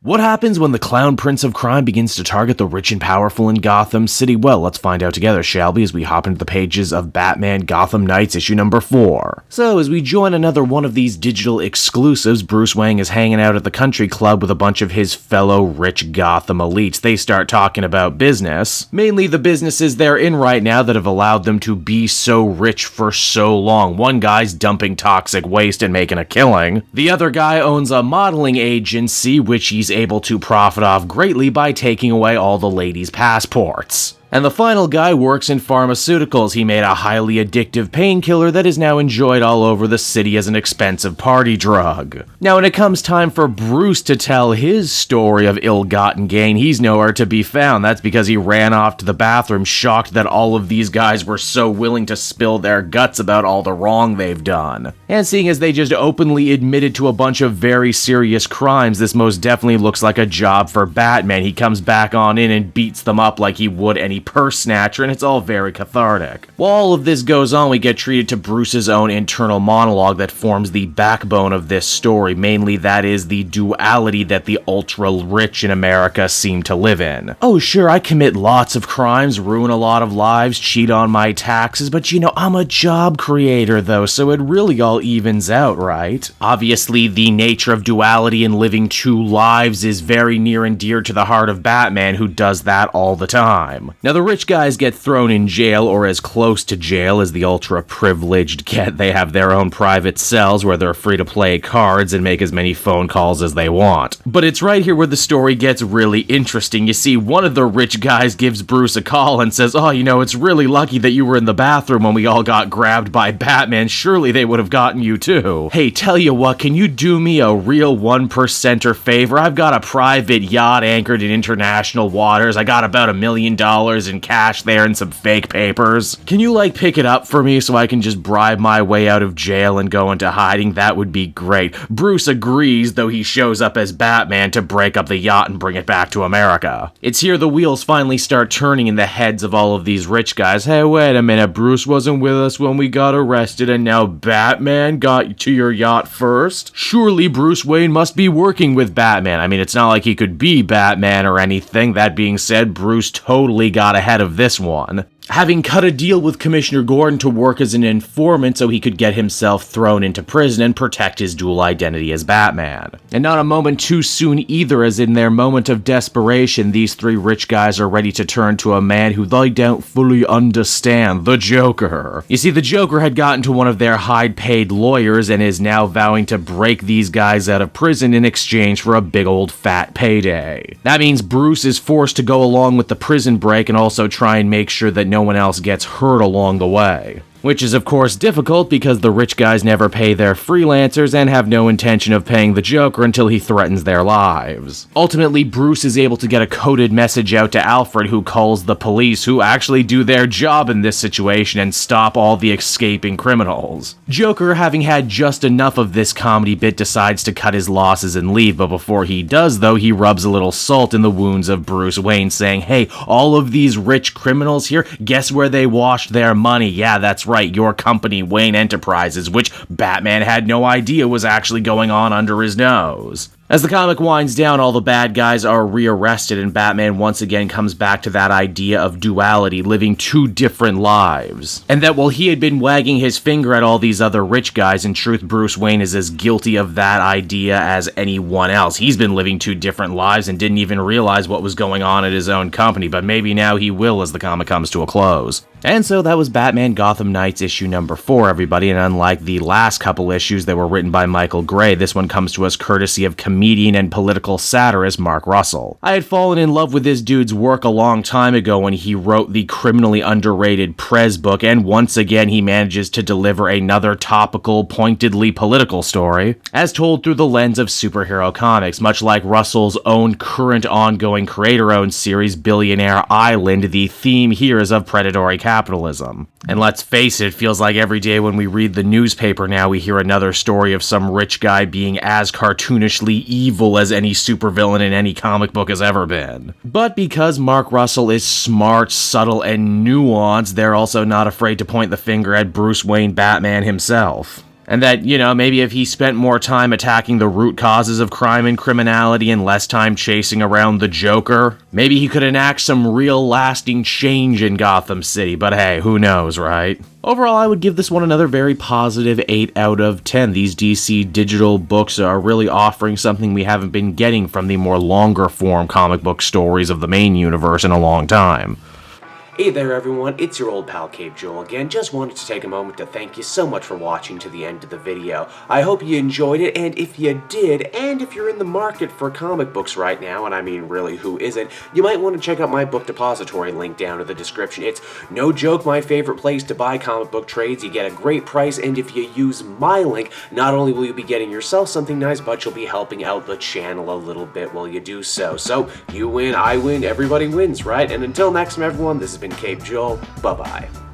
What happens when the clown prince of crime begins to target the rich and powerful in Gotham City? Well, let's find out together, shall we, as we hop into the pages of Batman Gotham Nights issue number 4. So, as we join another one of these digital exclusives, Bruce Wayne is hanging out at the country club with a bunch of his fellow rich Gotham elites. They start talking about business, mainly the businesses they're in right now that have allowed them to be so rich for so long. One guy's dumping toxic waste and making a killing. The other guy owns a modeling agency, which he's able to profit off greatly by taking away all the ladies' passports. And the final guy works in pharmaceuticals. He made a highly addictive painkiller that is now enjoyed all over the city as an expensive party drug. Now, when it comes time for Bruce to tell his story of ill-gotten gain, he's nowhere to be found. That's because he ran off to the bathroom, shocked that all of these guys were so willing to spill their guts about all the wrong they've done. And seeing as they just openly admitted to a bunch of very serious crimes, this most definitely looks like a job for Batman. He comes back on in and beats them up like he would any purse snatcher, and it's all very cathartic. While all of this goes on, we get treated to Bruce's own internal monologue that forms the backbone of this story. Mainly, that is the duality that the ultra-rich in America seem to live in. Oh, sure, I commit lots of crimes, ruin a lot of lives, cheat on my taxes, but I'm a job creator, though, so it really all evens out, right? Obviously, the nature of duality and living two lives is very near and dear to the heart of Batman, who does that all the time. Now, the rich guys get thrown in jail, or as close to jail as the ultra-privileged get. They have their own private cells where they're free to play cards and make as many phone calls as they want. But it's right here where the story gets really interesting. You see, one of the rich guys gives Bruce a call and says, it's really lucky that you were in the bathroom when we all got grabbed by Batman. Surely they would have gotten you too. Hey, tell you what, can you do me a real 1%er favor? I've got a private yacht anchored in international waters. I got about $1 million in cash there and some fake papers. Can you pick it up for me so I can just bribe my way out of jail and go into hiding? That would be great. Bruce agrees, though he shows up as Batman to break up the yacht and bring it back to America. It's here the wheels finally start turning in the heads of all of these rich guys. Hey, wait a minute, Bruce wasn't with us when we got arrested and now Batman got to your yacht first? Surely Bruce Wayne must be working with Batman. I mean, it's not like he could be Batman or anything. That being said, Bruce totally got ahead of this one, having cut a deal with Commissioner Gordon to work as an informant so he could get himself thrown into prison and protect his dual identity as Batman. And not a moment too soon either, as in their moment of desperation, these three rich guys are ready to turn to a man who they don't fully understand, the Joker. You see, the Joker had gotten to one of their high-paid lawyers and is now vowing to break these guys out of prison in exchange for a big old fat payday. That means Bruce is forced to go along with the prison break and also try and make sure that no one else gets hurt along the way. Which is of course difficult because the rich guys never pay their freelancers and have no intention of paying the Joker until he threatens their lives. Ultimately, Bruce is able to get a coded message out to Alfred, who calls the police, who actually do their job in this situation and stop all the escaping criminals. Joker, having had just enough of this comedy bit, decides to cut his losses and leave, but before he does though, he rubs a little salt in the wounds of Bruce Wayne, saying, hey, all of these rich criminals here, guess where they washed their money? Yeah, that's right. Your company, Wayne Enterprises, which Batman had no idea was actually going on under his nose. As the comic winds down, all the bad guys are rearrested, and Batman once again comes back to that idea of duality, living two different lives. And that while he had been wagging his finger at all these other rich guys, in truth, Bruce Wayne is as guilty of that idea as anyone else. He's been living two different lives and didn't even realize what was going on at his own company, but maybe now he will as the comic comes to a close. And so that was Batman Gotham Nights issue number 4, everybody, and unlike the last couple issues that were written by Michael Gray, this one comes to us courtesy of comedian and political satirist Mark Russell. I had fallen in love with this dude's work a long time ago when he wrote the criminally underrated Prez book, and once again he manages to deliver another topical, pointedly political story, as told through the lens of superhero comics. Much like Russell's own current ongoing creator-owned series, Billionaire Island, the theme here is of predatory capitalism. And let's face it feels like every day when we read the newspaper now we hear another story of some rich guy being as cartoonishly evil as any supervillain in any comic book has ever been. But because Mark Russell is smart, subtle, and nuanced, they're also not afraid to point the finger at Bruce Wayne Batman himself. And that, maybe if he spent more time attacking the root causes of crime and criminality and less time chasing around the Joker, maybe he could enact some real lasting change in Gotham City. But hey, who knows, right? Overall, I would give this one another very positive 8 out of 10. These DC digital books are really offering something we haven't been getting from the more longer form comic book stories of the main universe in a long time. Hey there everyone, it's your old pal Cape Joel again. Just wanted to take a moment to thank you so much for watching to the end of the video. I hope you enjoyed it, and if you did, and if you're in the market for comic books right now, and I mean really, who isn't, you might want to check out my book depository link down in the description. It's no joke my favorite place to buy comic book trades. You get a great price, and if you use my link, not only will you be getting yourself something nice, but you'll be helping out the channel a little bit while you do so. So, you win, I win, everybody wins, right? And until next time everyone, this has been Cape Joel. Bye-bye.